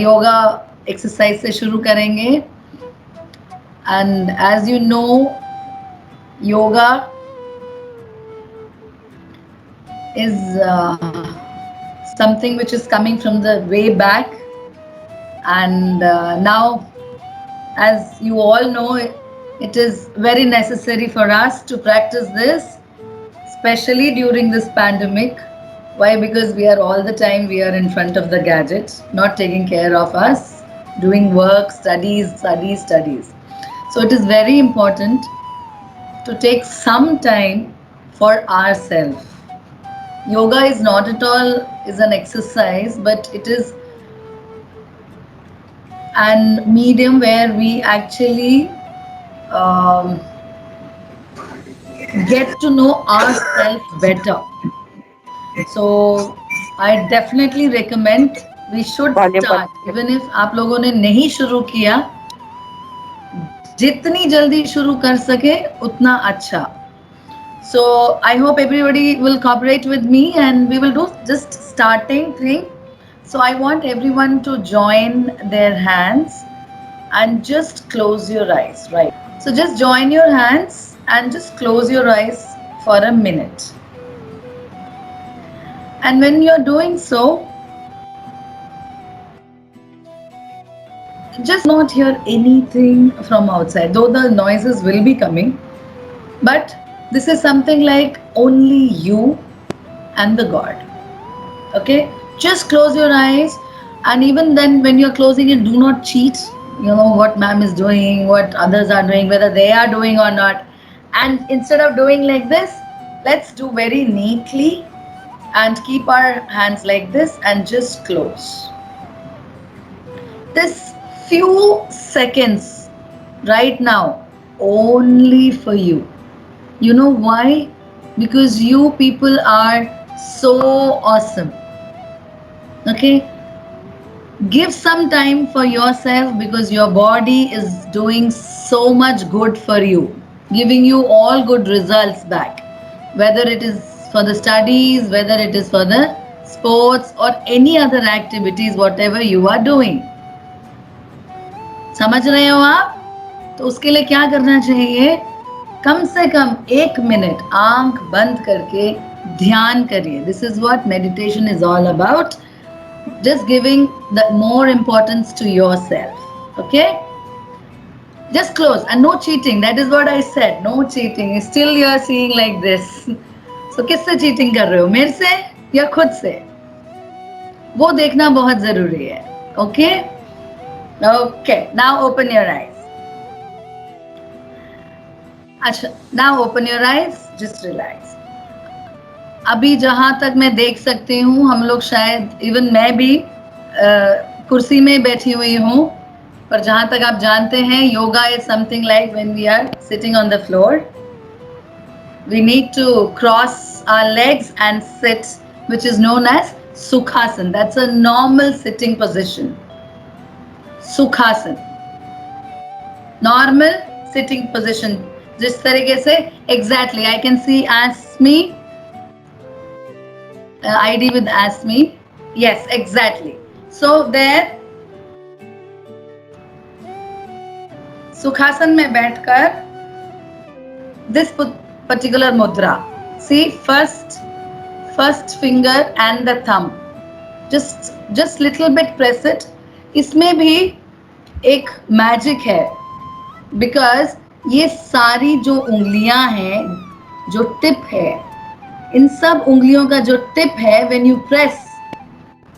Yoga exercise से शुरू करेंगे. And as you know, yoga is something which is coming from the way back, and now, as you all know, it is very necessary for us to practice this, especially during this pandemic. Why? Because we are all the time we are in front of the gadget, not taking care of us, doing work, studies, studies, studies. So it is very important to take some time for ourselves. Yoga is not at all is an exercise, but it is an medium where we actually um, get to know ourselves better. So I definitely recommend we should start. Even if आप लोगों ने नहीं शुरू किया, जितनी जल्दी शुरू कर सके उतना अच्छा. So I hope everybody will cooperate with me, and we will do just starting thing. So I want everyone to join their hands and just close your eyes, right? So just join your hands and just close your eyes for a minute. And when you're doing so, just not hear anything from outside, though the noises will be coming. But this is something like only you and the God. Okay, just close your eyes, and even then when you're closing it, do not cheat. You know what ma'am is doing, what others are doing, whether they are doing or not. And instead of doing like this, let's do very neatly and keep our hands like this and just close. This few seconds right now only for you. You know why? Because you people are so awesome. Okay, give some time for yourself, because your body is doing so much good for you, giving you all good results back, whether it is for the studies, whether it is for the sports or any other activities, whatever you are doing. समझ रहे हो आप? तो उसके लिए क्या करना चाहिए? कम से कम 1 मिनट आंख बंद करके ध्यान करिए. This is what meditation is all about. Just giving the more importance to yourself. Okay, just close and no cheating. That is what I said, no cheating. Still you are seeing like this. So किससे cheating कर रहे हो, मेरे से या खुद से? वो देखना बहुत जरूरी है. Okay, okay, now open your eyes. अच्छा, now open your eyes, just relax. अभी जहां तक मैं देख सकती हूँ, हम लोग शायद इवन मैं भी कुर्सी में बैठी हुई हूँ, पर जहां तक आप जानते हैं, yoga is something like when we are sitting on the floor. We need to cross our legs and sit, which is known as sukhasana. That's a normal sitting position. Sukhasana, normal sitting position. जिस तरीके से exactly I can see ask me ID with ask me. Yes, exactly. So there, sukhasana में बैठकर this particular mudra. See, first finger and the thumb. Just little bit press it. इसमें भी एक magic है, because ये सारी जो उंगलियां हैं, जो टिप है, इन सब उंगलियों का जो टिप है, when you press,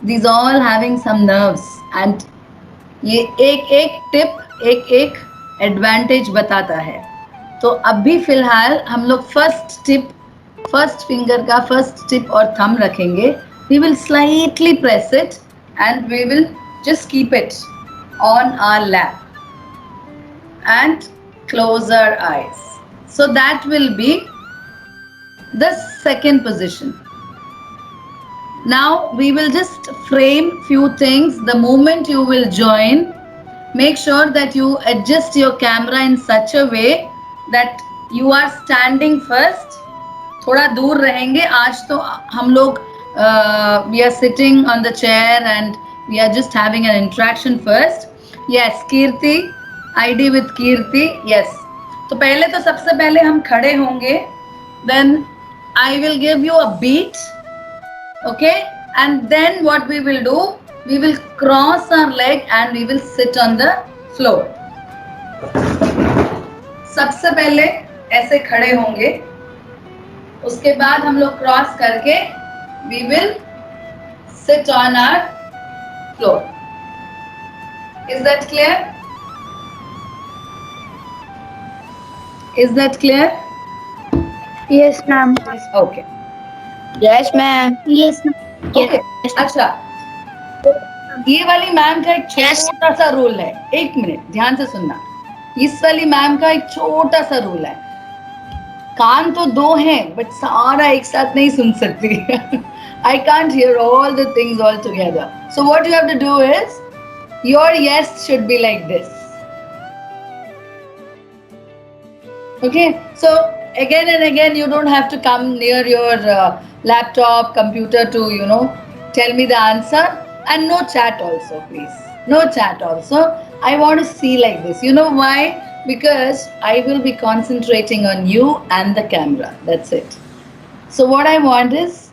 these all having some nerves, and ये एक एक टिप एक एक एडवांटेज बताता है. तो अभी फिलहाल हम लोग फर्स्ट फिंगर का फर्स्ट टिप और थंब रखेंगे. We will slightly press it and we will just keep it on our lap and close our eyes. So that will be the second position. Now we will just frame few things. The moment you will join, make sure that you adjust your camera in such a way that you are standing first. थोड़ा दूर रहेंगे. आज तो हम लोग we are sitting on the chair and We are just having an interaction first. Yes, Kirti, ID with Kirti. Yes. तो पहले तो सबसे पहले हम खड़े होंगे. Then I will give you a beat. Okay, and then what we will do, we will cross our leg and we will sit on the floor. सबसे पहले ऐसे खड़े होंगे, उसके बाद हम लोग क्रॉस करके we will sit on our floor. Is that clear? Is that clear? Yes, ma'am. Okay. Yes, ma'am. Yes, ma'am. Okay. अच्छा, ये वाली मैम का एक छोटा सा रूल है. एक मिनट ध्यान से सुनना. इस वाली मैम का एक छोटा सा रूल है. कान तो दो हैं बट सारा एक साथ नहीं सुन सकती. I can't hear all the things all together. So what you have to do is, your yes should be like this. Okay, so again and again you don't have to come near your laptop, computer to, tell me the answer. And no chat also, please. No chat also. I want to see like this. You know why? Because I will be concentrating on you and the camera. That's it. So what I want is,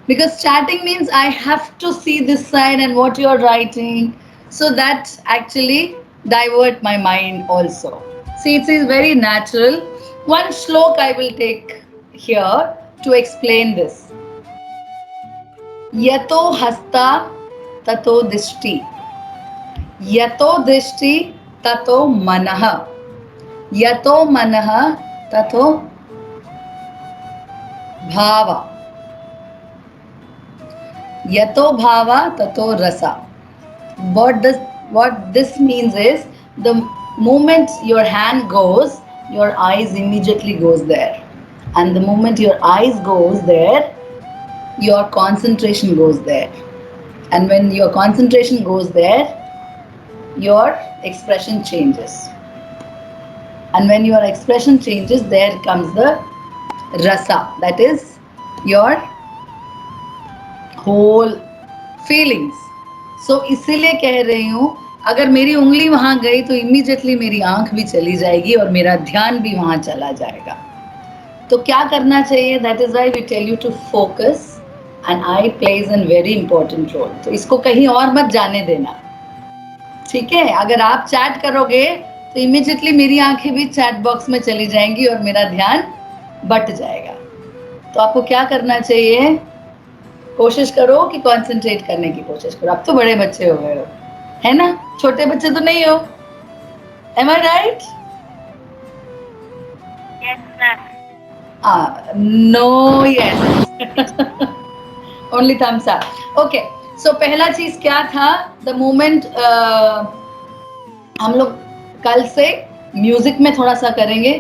because chatting means I have to see this side and what you're writing, so that actually divert my mind also. See, it is very natural. One shlok I will take here to explain this. Yato hasta tato dishti. Yato dishti tato manaha. Yato manaha tato bhava. Yato bhava tato rasa. What this means is, the moment your hand goes, your eyes immediately goes there, and the moment your eyes goes there, your concentration goes there, and when your concentration goes there, your expression changes, and when your expression changes, there comes the rasa, that is your whole feelings. So इसीलिए कह रही हूँ, अगर मेरी उंगली वहां गई तो इमीडिएटली मेरी आंख भी चली जाएगी और मेरा ध्यान भी वहां चला जाएगा. तो क्या करना चाहिए? That is why we tell you to focus, and eye plays an very important role. तो इसको कहीं और मत जाने देना, ठीक है? अगर आप चैट करोगे तो इमीडिएटली मेरी आंखें भी चैट बॉक्स में चली जाएंगी और मेरा ध्यान बट जाएगा. तो आपको क्या करना चाहिए? कोशिश करो कि कंसंट्रेट करने की कोशिश करो. अब तो बड़े बच्चे हो गए हो, है ना? छोटे बच्चे तो नहीं हो. Am I right? No, yes. Only thumbs up. Okay, so पहला चीज क्या था? द मोमेंट हम लोग कल से म्यूजिक में थोड़ा सा करेंगे.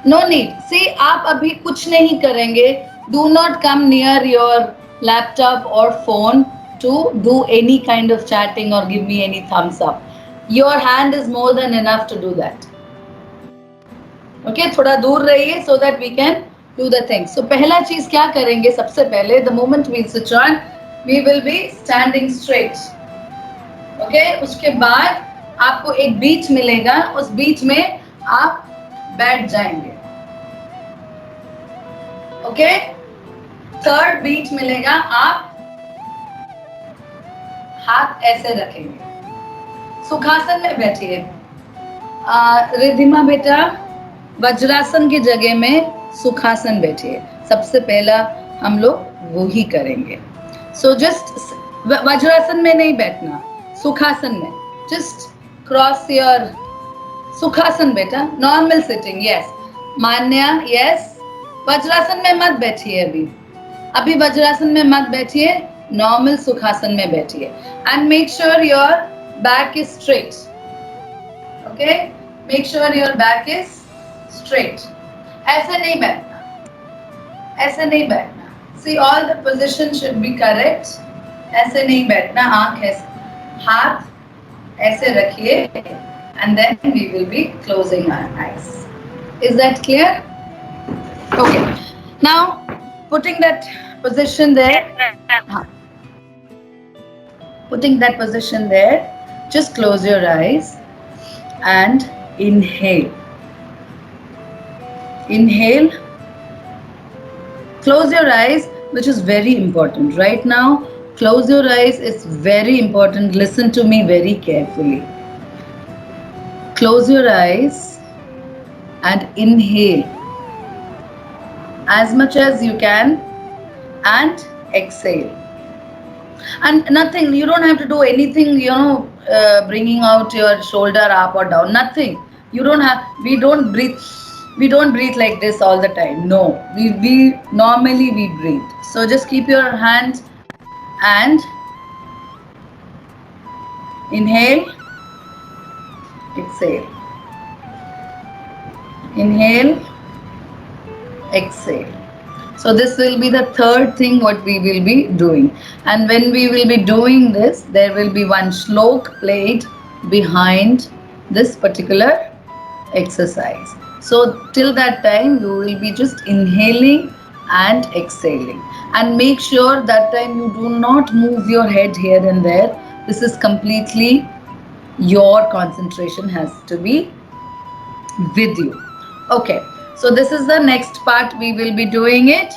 No need. सी, आप अभी कुछ नहीं करेंगे. Do not come near your laptop or phone to do any kind of chatting or give me any thumbs up. Your hand is more than enough to do that. Okay, थोड़ा दूर रहिए so that we can do the thing. So पहला चीज क्या करेंगे? सबसे पहले, the moment we switch on, we will be standing straight. Okay, उसके बाद आपको एक बीच मिलेगा, उस बीच में आप बैठ जाएंगे. Okay, थर्ड बीच मिलेगा, आप हाथ ऐसे रखेंगे, सुखासन में बैठिए. रिद्धिमा बेटा, वज्रासन की जगह में सुखासन बैठिए. सबसे पहला हम लोग वो ही करेंगे. सो जस्ट वज्रासन में नहीं बैठना, सुखासन में. जस्ट क्रॉस योर सुखासन बेटा. Normal sitting. यस मान्या, यस. वज्रासन में मत बैठिए अभी वज्रासन में मत बैठिए, नॉर्मल सुखासन में बैठिए. And make sure your back is straight. Okay, make sure your back is straight. ऐसे नहीं बैठना, ऐसे नहीं बैठना. See, all the position should be correct. ऐसे नहीं बैठना. आंख ऐसे, हाथ ऐसे रखिए, and then we will be closing our eyes. Is that clear? Okay, now putting that position there. Putting that position there, just close your eyes and inhale. Inhale, close your eyes, which is very important. Right now, close your eyes, it's very important. Listen to me very carefully. Close your eyes and inhale as much as you can and exhale. And nothing, you don't have to do anything, bringing out your shoulder up or down, nothing. You don't have, we don't breathe like this all the time. No, we normally we breathe. So just keep your hand and inhale, exhale, inhale, exhale. So this will be the third thing what we will be doing. And when we will be doing this, there will be one shlok played behind this particular exercise. So till that time you will be just inhaling and exhaling. And make sure that time you do not move your head here and there. This is completely your concentration has to be with you. Okay, so this is the next part we will be doing it.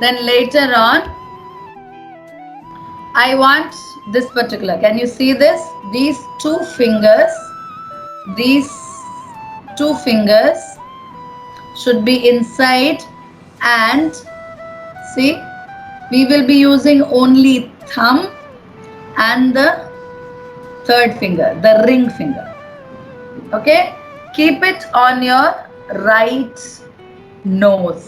Then later on, I want this particular, can you see this? These two fingers should be inside, and see, we will be using only thumb and the third finger, the ring finger. Okay, keep it on your right nose.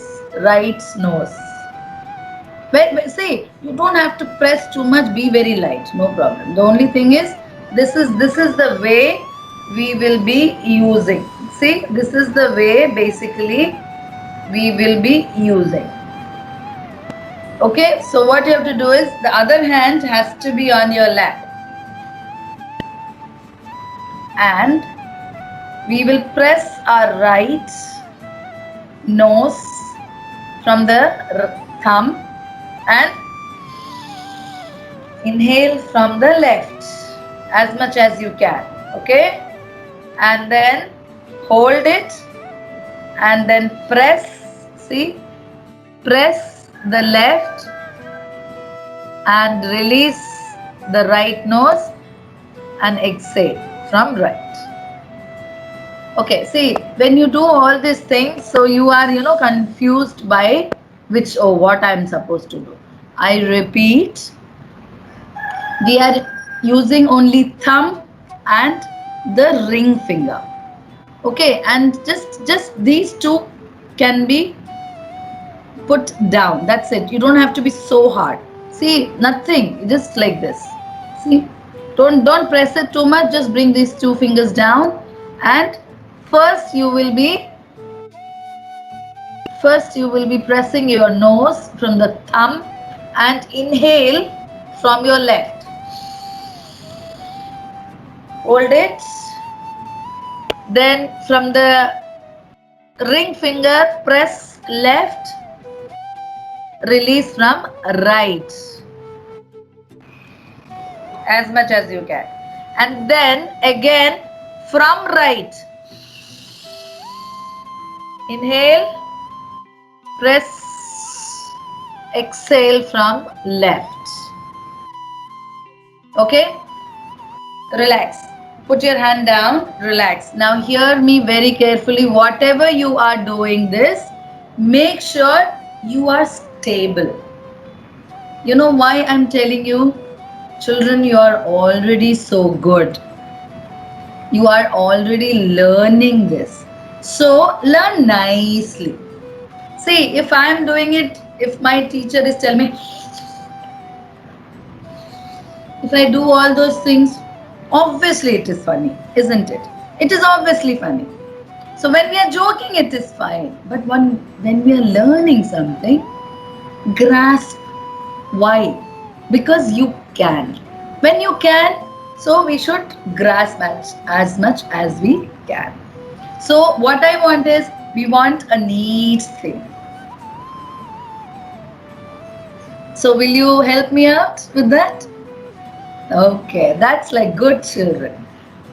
See, you don't have to press too much, be very light, no problem. The only thing is, this is the way we will be using. See, this is the way basically we will be using. Okay, so what you have to do is, the other hand has to be on your lap. And we will press our right nose from the thumb and inhale from the left as much as you can. Okay, and then hold it and then press. See, press the left and release the right nose and exhale from right. Okay, see, when you do all these things, so you are, confused by which or what I am supposed to do. I repeat, we are using only thumb and the ring finger. Okay, and just these two can be put down. That's it. You don't have to be so hard. See, nothing, just like this. See, don't press it too much. Just bring these two fingers down, and first you will be pressing your nose from the thumb and inhale from your left. Hold it. Then from the ring finger, press left, release from right as much as you can. And then again from right, inhale, press, exhale from left. Okay, relax, put your hand down, relax. Now hear me very carefully. Whatever you are doing this, make sure you are stable. You know why I'm telling you? Children, you are already so good. You are already learning this. So learn nicely. See, if I am doing it, if my teacher is telling me, if I do all those things, obviously it is funny, isn't it? It is obviously funny. So when we are joking, it is fine. But when we are learning something, grasp. Why? Because you can. When you can, so we should grasp as much as we can. So what I want is, we want a neat thing. So will you help me out with that? Okay, that's like good children.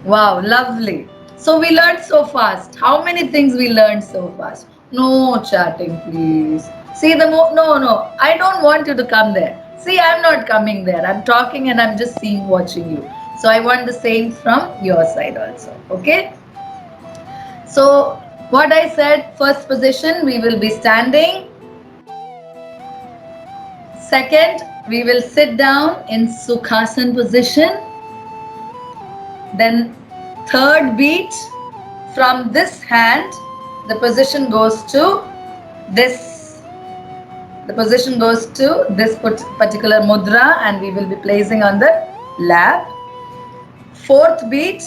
Wow, lovely. So we learned so fast. How many things we learned so fast? No chatting, please. See the no. I don't want you to come there. See, I'm not coming there. I'm talking and I'm just seeing, watching you. So I want the same from your side also. Okay. So what I said, first position we will be standing. Second, we will sit down in Sukhasan position. Then third beat, from this hand, the position goes to this. The position goes to this particular mudra and we will be placing on the lap. Fourth beat,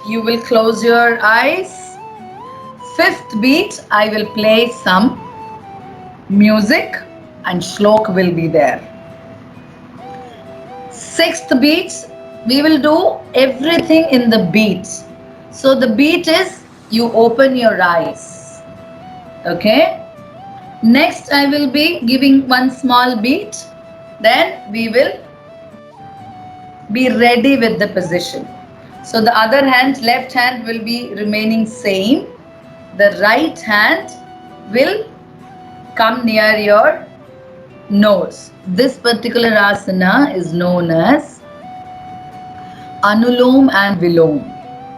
you will close your eyes. Fifth beat, I will play some music and shlok will be there. Sixth beat, we will do everything in the beat. So the beat is you open your eyes. Okay. Next, I will be giving one small beat. Then we will be ready with the position. So the other hand, left hand will be remaining same. The right hand will come near your nose. This particular asana is known as Anulom and Vilom.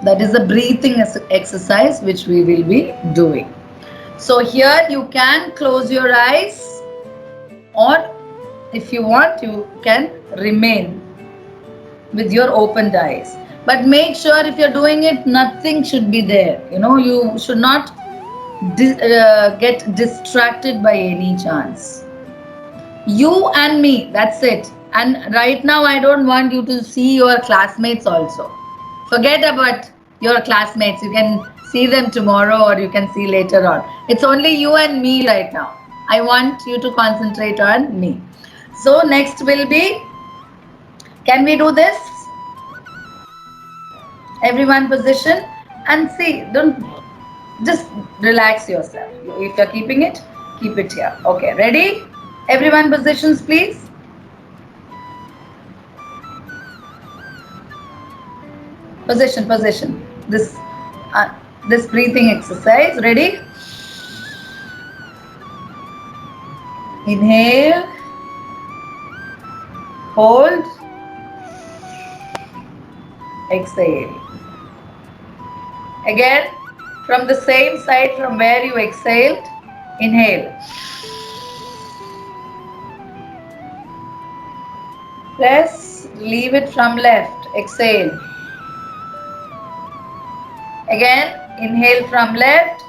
That is the breathing exercise which we will be doing. So here you can close your eyes, or if you want you can remain with your opened eyes. But make sure if you're doing it, nothing should be there. You should not get distracted by any chance. You and me, that's it. And right now I don't want you to see your classmates also. Forget about your classmates. You can see them tomorrow or you can see later on. It's only you and me right now. I want you to concentrate on me. So next will be, can we do this? Everyone position and see, don't, just relax yourself. If you're keeping it, keep it here. Okay, ready? Everyone positions, please. Position. This breathing exercise. Ready? Inhale, hold, exhale. Again, from the same side from where you exhaled, inhale. Press, leave it from left, exhale. Again, inhale from left,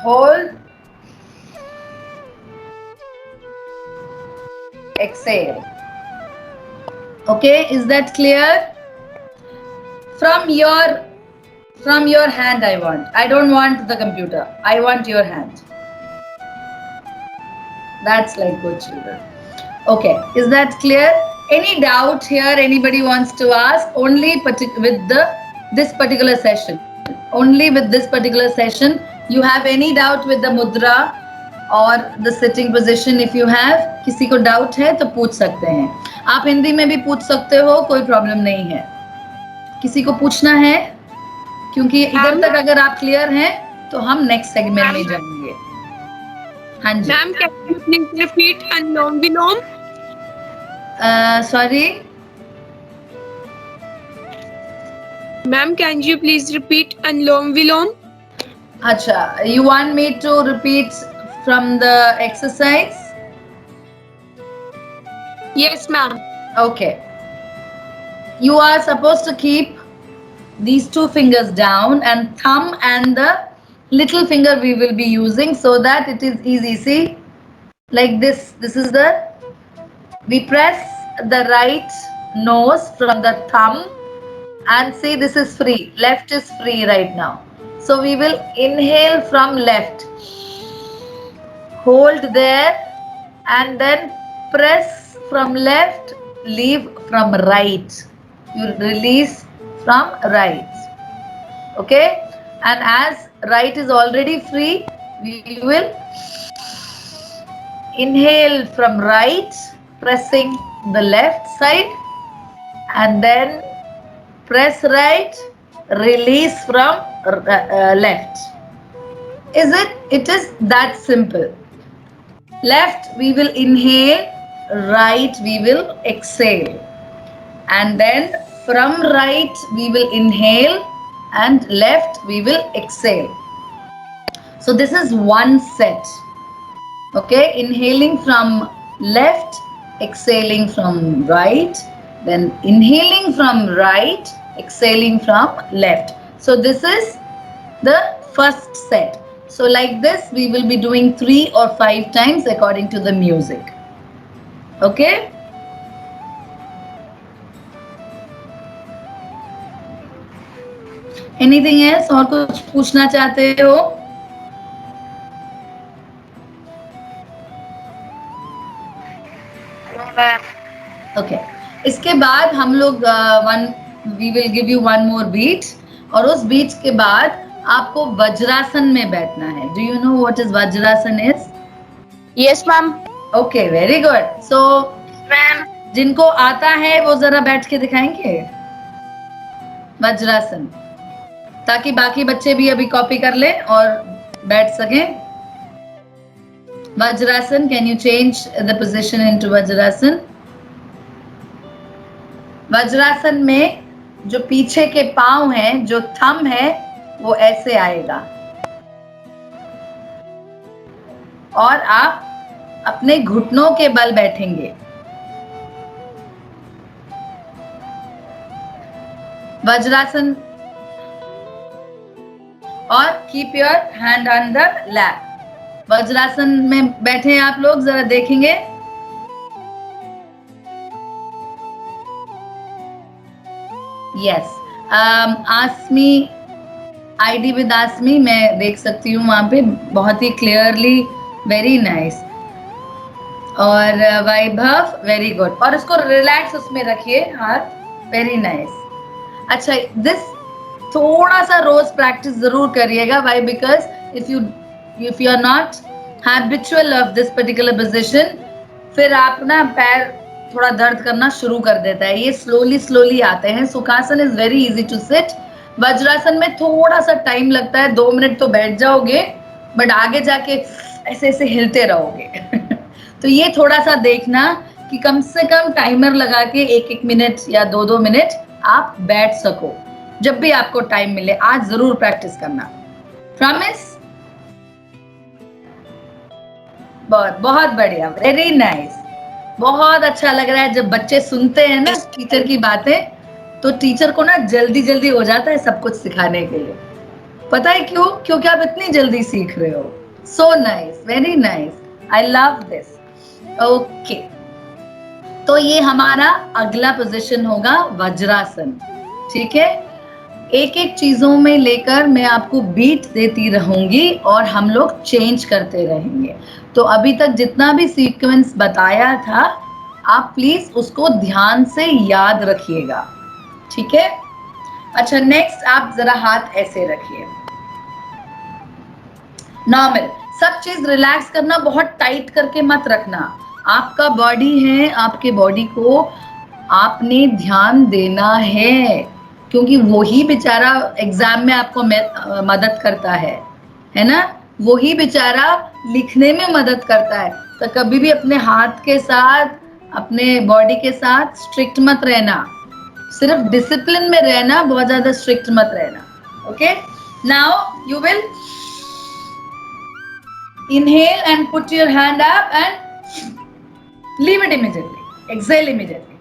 hold, exhale. Okay, is that clear? From your hand I don't want the computer. I want your hand. That's like good children. Okay, is that clear? Any doubt here anybody wants to ask? Only with this particular session. Only with this particular session. You have any doubt with the mudra or the sitting position? If you have, किसी को doubt है तो पूछ सकते हैं. आप हिंदी में भी पूछ सकते हो, कोई प्रॉब्लम नहीं है. किसी को पूछना है? क्योंकि इधर तक अगर आप क्लियर हैं तो हम नेक्स्ट सेगमेंट में जाएंगे. हाँ जी. Ma'am, can you please repeat anulom vilom? Sorry ma'am, can you please repeat anulom vilom? अच्छा, you want me to repeat from the exercise? Yes, ma'am. Okay. You are supposed to keep these two fingers down and thumb and the little finger we will be using so that it is easy. See, like this. This is we press the right nose from the thumb and see, this is free. Left is free right now. So we will inhale from left, hold there and then press from left, leave from right. You release from right. Okay, and as right is already free, we will Inhale from right, pressing the left side, and then press right, release from left. It is that simple. Left we will inhale, right we will exhale. And then from right we will inhale and left we will exhale. So this is one set. Okay, inhaling from left, exhaling from right, then inhaling from right, exhaling from left. So this is the first set. So like this we will be doing 3 or 5 times according to the music. Okay? Anything else? और कुछ पूछना चाहते हो? Okay, इसके बाद हम लोग we will give you one more beat, और उस बीट के बाद आपको वज्रासन में बैठना है. Do you know what is vajrasana is? Yes, ma'am. Okay, very good. So Ma'am. जिनको आता है वो जरा बैठ के दिखाएंगे वज्रासन, ताकि बाकी बच्चे भी अभी कॉपी कर ले और बैठ सकें. Vajrasana, can you change the position into vajrasana? Vajrasana में जो पीछे के पांव हैं, जो थंब है, वो ऐसे आएगा और आप अपने घुटनों के बल बैठेंगे. वज्रासन, और keep your hand on the lap. Vajrasana में बैठे आप लोग, जरा देखेंगे. यस, आसमी, आईडी विद आसमी मैं देख सकती हूँ वहां पे बहुत ही क्लियरली. Very nice. और वैभव, वेरी गुड. और उसको रिलैक्स उसमें रखिए हाथ. Very nice. अच्छा, दिस थोड़ा सा रोज प्रैक्टिस जरूर करिएगा. Why? Because if you are not habitual of this particular position, फिर आप ना पैर थोड़ा दर्द करना शुरू कर देता है. ये स्लोली आते हैं. Sukhasana is very easy to sit. Vajrasana में थोड़ा सा टाइम लगता है. 2 मिनट तो बैठ जाओगे, बट आगे जाके ऐसे ऐसे हिलते रहोगे. तो ये थोड़ा सा देखना कि कम से कम टाइमर लगा के 1-1 मिनट या 2-2 मिनट आप बैठ सको. जब भी आपको टाइम मिले, आज जरूर प्रैक्टिस करना. प्रॉमिस? बहुत बढ़िया. Very nice. बहुत अच्छा लग रहा है जब बच्चे सुनते हैं ना टीचर की बातें, तो टीचर को ना जल्दी हो जाता है सब कुछ सिखाने के लिए. पता है क्यों? क्योंकि आप इतनी जल्दी सीख रहे हो. So nice, very nice. I love this. Okay, तो ये हमारा अगला पोजीशन होगा वज्रासन. ठीक है, एक चीजों में लेकर मैं आपको बीट देती रहूंगी और हम लोग चेंज करते रहेंगे. तो अभी तक जितना भी सीक्वेंस बताया था, आप प्लीज उसको ध्यान से याद रखिएगा. ठीक है? अच्छा, नेक्स्ट आप जरा हाथ ऐसे रखिए. नॉर्मल. सब चीज रिलैक्स करना, बहुत टाइट करके मत रखना. आपका बॉडी है, आपके बॉडी को आपने ध्यान देना है, क्योंकि वही बेचारा एग्जाम में आपको मदद करता है ना? वही बेचारा लिखने में मदद करता है. तो कभी भी अपने हाथ के साथ, अपने बॉडी के साथ स्ट्रिक्ट मत रहना. सिर्फ डिसिप्लिन में रहना, बहुत ज्यादा स्ट्रिक्ट मत रहना. Okay, now you will inhale and put your hand up and leave it immediately. Exhale immediately.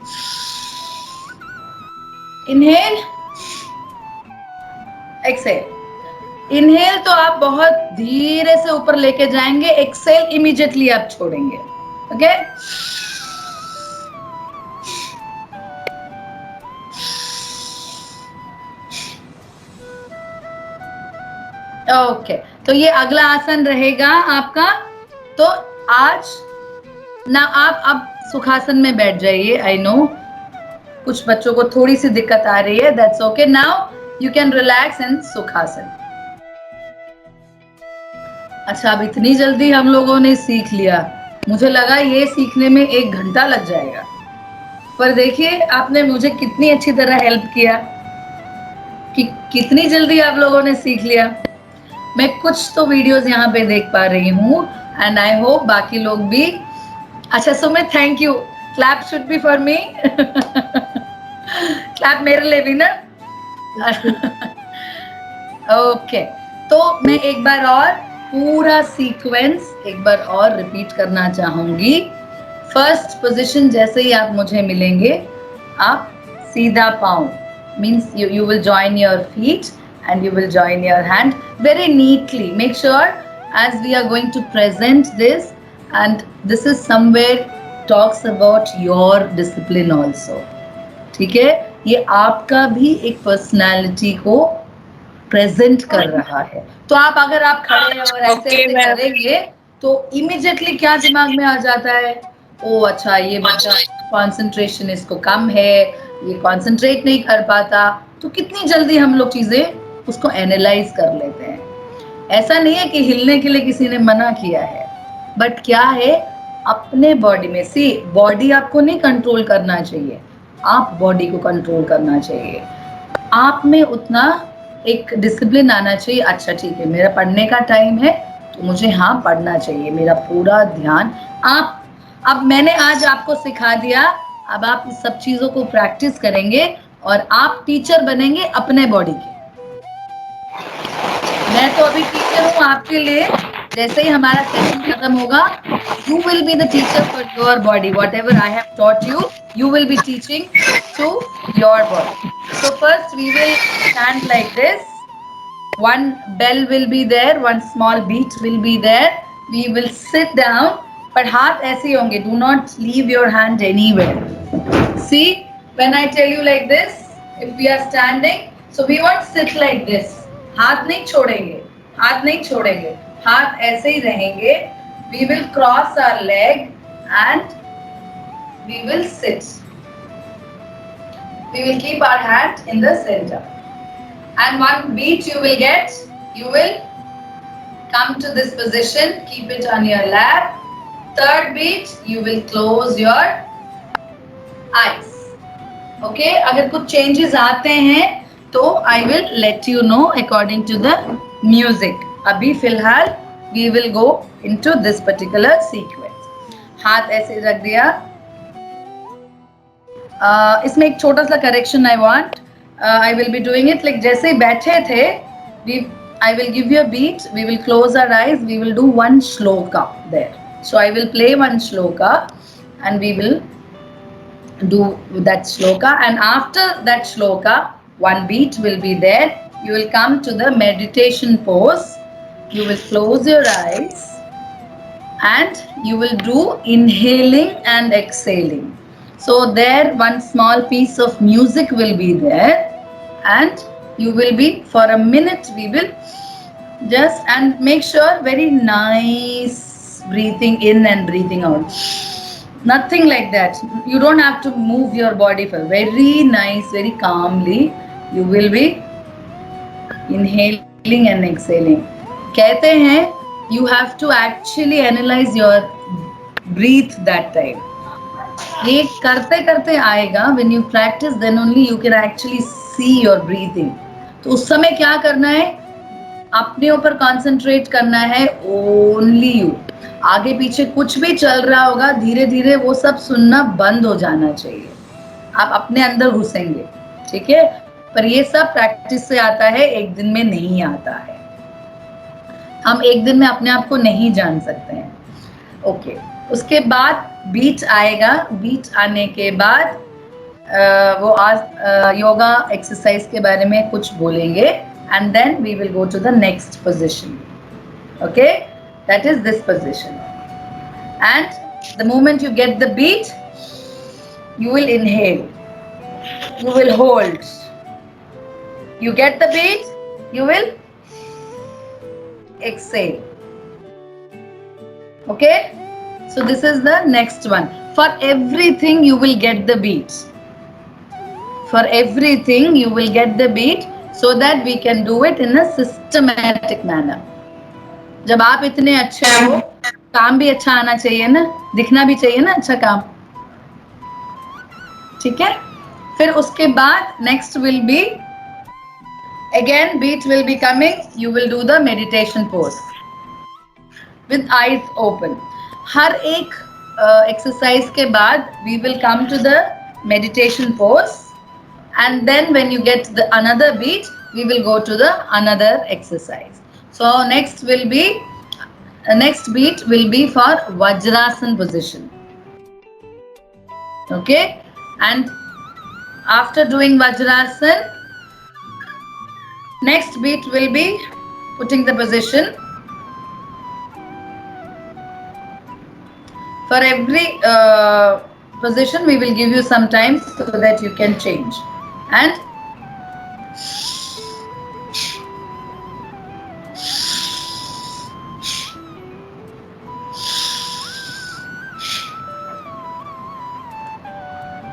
Inhale, exhale. Inhale तो आप बहुत धीरे से ऊपर लेके जाएंगे. Exhale immediately आप छोड़ेंगे. ओके? ओके, तो ये अगला आसन रहेगा आपका. तो आज ना आप अब सुखासन में बैठ जाइए. आई नो कुछ बच्चों को थोड़ी सी दिक्कत आ रही है. That's okay. Now you can relax in sukhasana. अच्छा, अब इतनी जल्दी हम लोगों ने सीख लिया. मुझे लगा ये सीखने में 1 घंटा लग जाएगा, पर देखिए आपने मुझे कितनी अच्छी तरह हेल्प किया कि कितनी जल्दी आप लोगों ने सीख लिया। मैं कुछ तो वीडियोस यहाँ पे देख पा रही हूँ एंड आई होप बाकी लोग भी। अच्छा Sumit, thank you. Clap should be for me. Clap मेरे लिए भी ना। ओके, तो मैं एक बार और पूरा सीक्वेंस एक बार और रिपीट करना चाहूंगी। फर्स्ट पोजीशन जैसे ही आप मुझे मिलेंगे, आप सीधा पाँव, means you will join your feet and you will join your hand very neatly. Make sure as we are going to present this, and this is somewhere talks about your discipline also. ठीक है, ये आपका भी एक personality को present कर रहा है। तो आप अगर आप खड़े और ऐसे Okay, ऐसे ma'am. करेंगे तो इमिडिएटली क्या दिमाग में आ जाता है, ओ अच्छा ये बच्चा कंसंट्रेशन इसको कम है, ये कंसंट्रेट नहीं कर पाता। तो कितनी जल्दी हम लोग चीजें उसको एनालाइज कर लेते हैं। ऐसा नहीं है कि हिलने के लिए किसी ने मना किया है, बट क्या है, अपने बॉडी में सी बॉडी आपको नहीं कंट्रोल करना चाहिए, आप बॉडी को कंट्रोल करना चाहिए। आप में उतना एक डिसिप्लिन आना चाहिए। अच्छा ठीक है, मेरा पढ़ने का टाइम है तो मुझे हाँ पढ़ना चाहिए, मेरा पूरा ध्यान। आप अब मैंने आज आपको सिखा दिया, अब आप इस सब चीजों को प्रैक्टिस करेंगे और आप टीचर बनेंगे अपने बॉडी के। मैं तो अभी टीचर हूँ आपके लिए। जैसे ही हमारा सेशन खत्म होगा, you will be the teacher for your body. Whatever I have taught you, you will be teaching to your body. So first we will stand like this. One bell will be there, one small beat will be there. We will sit down, but हाथ ऐसे ही होंगे. Do not leave your hand anywhere. See, when I tell you like this, if we are standing, so we won't sit like this. हाथ नहीं छोड़ेंगे, हाथ नहीं छोड़ेंगे, हाथ ऐसे ही रहेंगे. We will cross our leg and we will sit. We will keep our hand in the center. And one beat you will get, you will come to this position, keep it on your lap. Third beat, you will close your eyes. Okay, अगर कुछ changes आते हैं तो I will let you know according to the music. अभी फिलहाल we will go into this particular sequence. हाथ ऐसे रख दिया. इसमें एक छोटा सा correction I want. I will be doing it like जैसे ही बैठे थे, I will give you a beat, we will close our eyes, we will do one shloka there. So I will play one shloka and we will do that shloka, and after that shloka, one beat will be there. You will come to the meditation pose. You will close your eyes and you will do inhaling and exhaling. So there one small piece of music will be there, and you will be for a minute, we will just, and make sure very nice breathing in and breathing out. Nothing like that. You don't have to move your body for very nice, very calmly. You will be inhaling and exhaling. कहते हैं you have to actually analyze your breath that time. ये करते करते आएगा. When you practice, then only you can actually see your breathing. तो उस समय क्या करना है, अपने ऊपर कंसंट्रेट करना है, ओनली यू. आगे पीछे कुछ भी चल रहा होगा, धीरे धीरे वो सब सुनना बंद हो जाना चाहिए. आप अपने अंदर घुसेंगे, ठीक है. पर ये सब प्रैक्टिस से आता है, एक दिन में नहीं आता है. हम एक दिन में अपने आप को नहीं जान सकते हैं. ओके, उसके बाद बीट आएगा. बीट आने के बाद वो आज योगा एक्सरसाइज के बारे में कुछ बोलेंगे, and then we will go to the next position. Okay, that is this position. And the moment you get the beat, you will inhale, you will hold. You get the beat, you will exhale. Okay, so this is the next one. For everything you will get the beat. For everything you will get the beat, so that we can do it in a systematic manner. जब आप इतने अच्छे हो काम भी अच्छा आना चाहिए ना, दिखना भी चाहिए ना अच्छा काम, ठीक है। फिर उसके बाद next will be again beat will be coming, you will do the meditation pose with eyes open. हर एक एक्सरसाइज के बाद we will come to the meditation pose and then when you get the another beat we will go to the another exercise. So next beat will be for Vajrasan position, okay, and after doing Vajrasan next beat will be putting the position. For every position we will give you some time so that you can change. And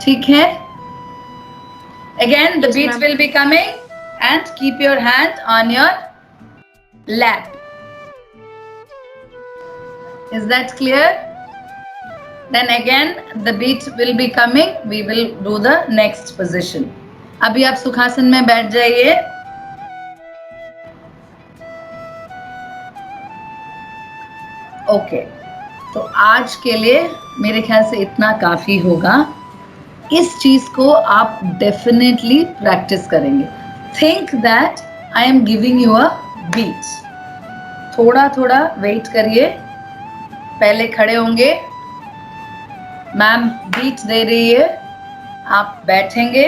ठीक है, again the Yes, beat ma'am. will be coming and keep your hand on your lap. Is that clear? Then again the beat will be coming, we will do the next position. अभी आप सुखासन में बैठ जाइए। Okay, तो आज के लिए मेरे ख्याल से इतना काफी होगा। इस चीज को आप डेफिनेटली प्रैक्टिस करेंगे। Think that I am giving you a beat. थोड़ा थोड़ा वेट करिए, पहले खड़े होंगे, मैम बीट दे रही है, आप बैठेंगे,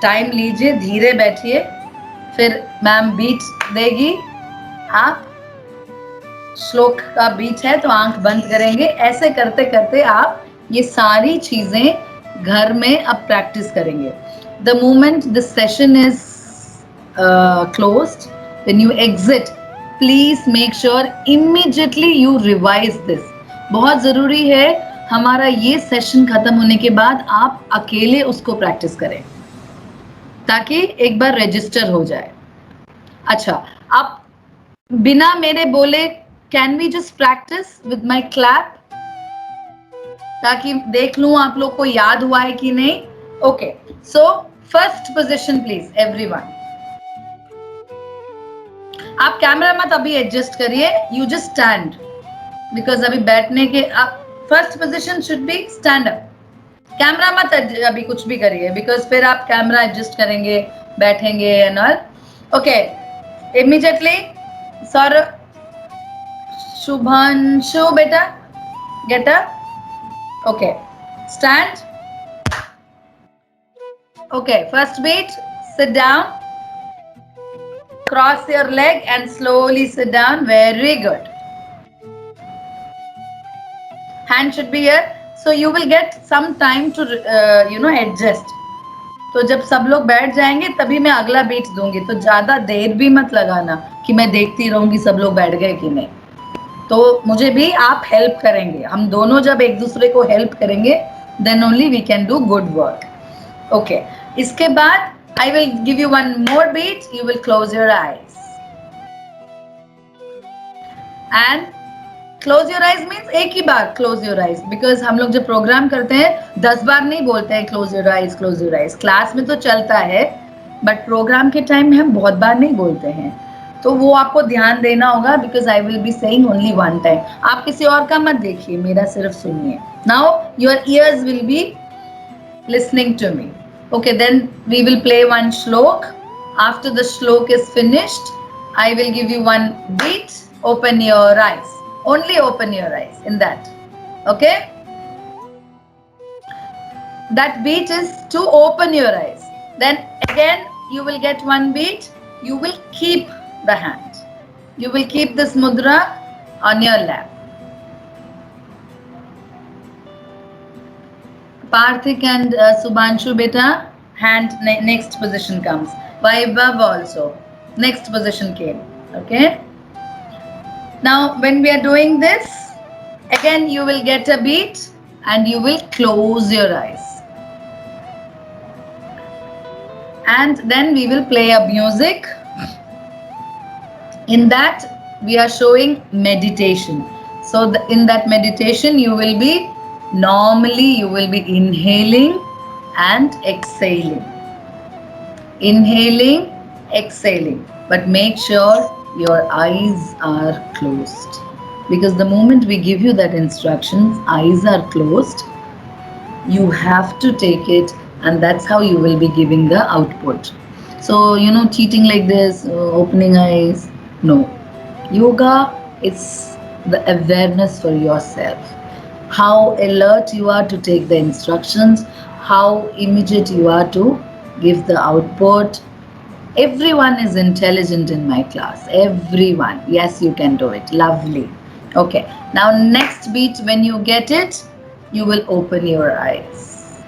टाइम लीजिए, धीरे बैठिए, फिर मैम बीट देगी, आप श्लोक का बीच है तो आंख बंद करेंगे। ऐसे करते करते आप ये सारी चीजें घर में अब प्रैक्टिस करेंगे। The moment the session is closed, when you exit please make sure immediately you revise this. बहुत जरूरी है हमारा ये सेशन खत्म होने के बाद आप अकेले उसको प्रैक्टिस करें ताकि एक बार रजिस्टर हो जाए। अच्छा, आप बिना मेरे बोले can we just practice with my clap, ताकि देख लूं आप लोग को याद हुआ है कि नहीं। Okay, so first position please everyone. आप कैमरा मत अभी एडजस्ट करिए, यू जस्ट स्टैंड, बिकॉज अभी बैठने के आप first position should be stand up. Camera मत अभी कुछ भी करिए, बिकॉज फिर आप कैमरा एडजस्ट करेंगे, बैठेंगे and all. Okay, immediately sir Shubhanshu बेटा get up. Okay, stand. Okay, first beat, sit down, cross your leg and slowly sit down. Very good. Hand should be here, so you will get some time to adjust. तो जब सब लोग बैठ जाएंगे तभी मैं अगला बीट दूंगी, तो ज्यादा देर भी मत लगाना कि मैं देखती रहूंगी सब लोग बैठ गए कि नहीं। तो मुझे भी आप हेल्प करेंगे, हम दोनों जब एक दूसरे को हेल्प करेंगे then only we can do good work. Okay, इसके बाद I will give you one more beat, you will close your eyes and close your eyes means एक ही बार क्लोज योर आईज, बिकॉज हम लोग जब प्रोग्राम करते हैं 10 बार नहीं बोलते हैं close your eyes close your eyes. Class में तो चलता है बट प्रोग्राम के टाइम में हम बहुत बार नहीं बोलते हैं, तो वो आपको ध्यान देना होगा, because I will be saying only one time. आप किसी और का मत देखिए, मेरा सिर्फ सुनिए। Now your ears will be listening to me. Okay, then we will play one shloka. After the shloka is finished I will give you one beat, open your eyes, only open your eyes in that. Okay, that beat is to open your eyes. Then again you will get one beat, you will keep the hand, you will keep this mudra on your lap. Parthik and Subhanshu beta, hand next position comes. Vaibhav also next position came. Okay, now when we are doing this, again you will get a beat and you will close your eyes, and then we will play a music. In that we are showing meditation. So in that meditation, you will be inhaling and exhaling. Inhaling, exhaling. But make sure your eyes are closed. Because the moment we give you that instructions, eyes are closed, you have to take it, and that's how you will be giving the output. So, cheating like this, opening eyes, no. Yoga is the awareness for yourself. How alert you are to take the instructions, how immediate you are to give the output. Everyone is intelligent in my class. Everyone. Yes, you can do it. Lovely. Okay. Now, next beat, when you get it, you will open your eyes.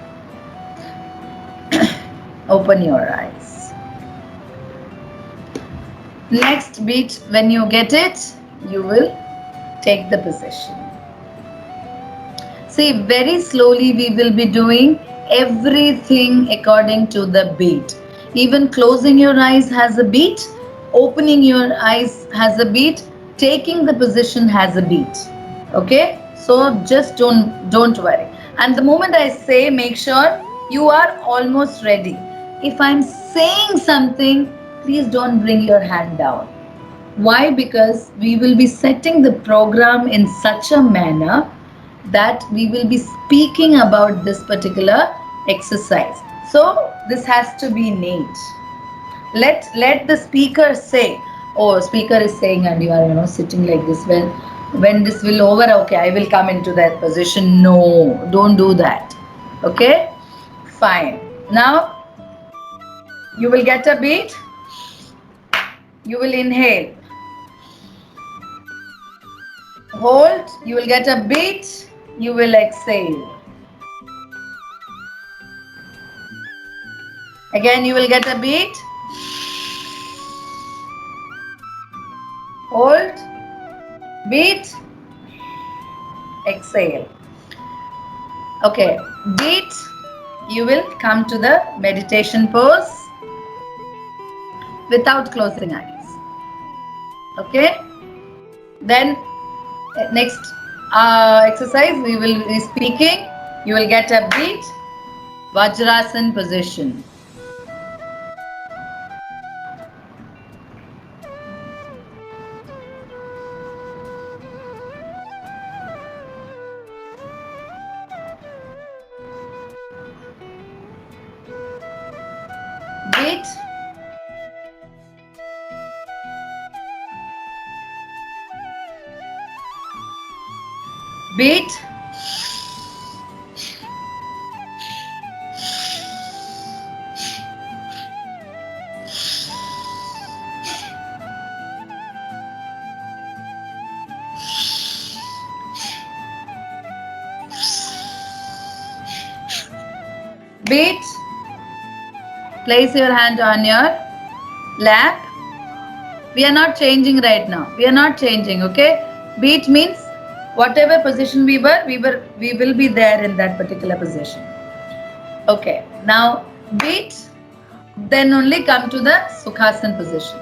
Open your eyes. Next beat, when you get it, you will take the position. See, very slowly we will be doing everything according to the beat. Even closing your eyes has a beat, opening your eyes has a beat, taking the position has a beat. Okay? So just don't worry. And the moment I say, make sure you are almost ready. If I'm saying something, please don't bring your hand down. Why? Because we will be setting the program in such a manner that we will be speaking about this particular exercise. So this has to be neat. Let the speaker say, oh, speaker is saying, and you are sitting like this. When this will over, okay, I will come into that position. No, don't do that. Okay, fine. Now you will get a beat. You will inhale. Hold, you will get a beat, you will exhale. Again, you will get a beat. Hold, beat, exhale. Okay, beat, you will come to the meditation pose without closing eyes. Okay, then next exercise we will be speaking. You will get a beat, Vajrasan position. Beat, beat, beat. Place your hand on your lap. We are not changing right now. We are not changing, okay? Beat means whatever position we will be there in that particular position. Okay. Now beat, then only come to the Sukhasana position.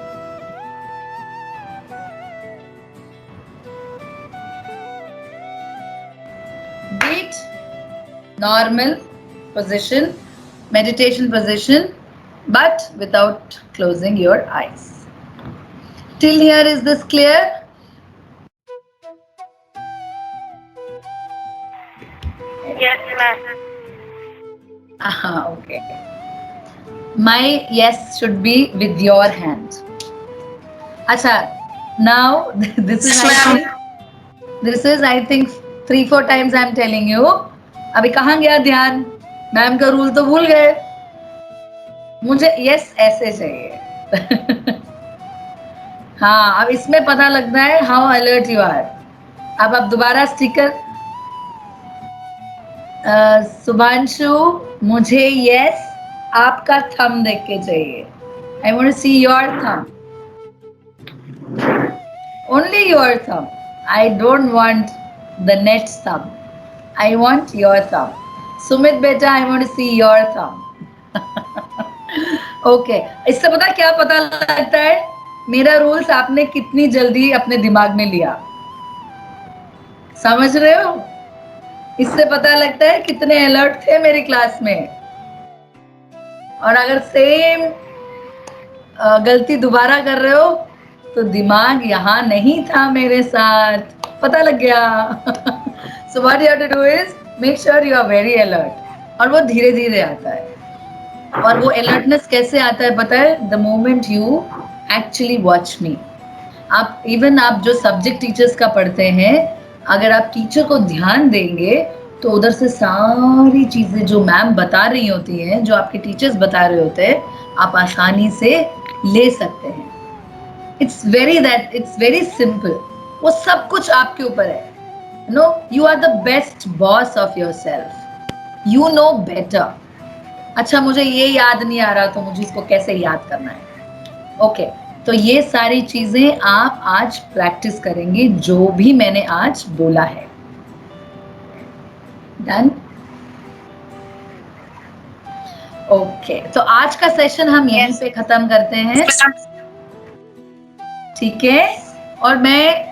Beat, normal position, meditation position, but without closing your eyes. Till here, is this clear? Yes, ma'am. Okay. My yes should be with your hand. Acha, now this is I think 3-4 times I am telling you. अभी कहाँ गया ध्यान? Ma'am का rule तो भूल गए. मुझे yes ऐसे चाहिए. हाँ, अब इसमें पता लगता है हाउ अलर्ट यू आर. अब आप दोबारा स्टिकर. सुभांशु, मुझे यस आपका थंब देख के चाहिए. I want to see your thumb. Only your thumb. I don't want the net thumb. I want your thumb. Sumit beta, I want to see your thumb. Okay. इससे क्या पता लगता है मेरा रूल्स आपने कितनी जल्दी अपने दिमाग में लिया. समझ रहे हो? इससे पता लगता है कितने अलर्ट थे मेरी क्लास में। और अगर सेम गलती दोबारा कर रहे हो तो दिमाग यहाँ नहीं था मेरे साथ, पता लग गया। So what you have to do is make sure you are very alert. और वो धीरे धीरे आता है। और वो alertness कैसे आता है पता है? The moment you actually watch me. आप जो सब्जेक्ट टीचर्स का पढ़ते हैं, अगर आप टीचर को ध्यान देंगे तो उधर से सारी चीजें जो मैम बता रही होती हैं, जो आपके टीचर्स बता रहे होते हैं, आप आसानी से ले सकते हैं। It's very simple. वो सब कुछ आपके ऊपर है। No, you are the best boss of yourself. You know better. अच्छा, मुझे ये याद नहीं आ रहा तो मुझे इसको कैसे याद करना है? ओके, तो ये सारी चीजें आप आज प्रैक्टिस करेंगे जो भी मैंने आज बोला है। डन? ओके, तो आज का सेशन हम यहीं पे खत्म करते हैं। ठीक है? और मैं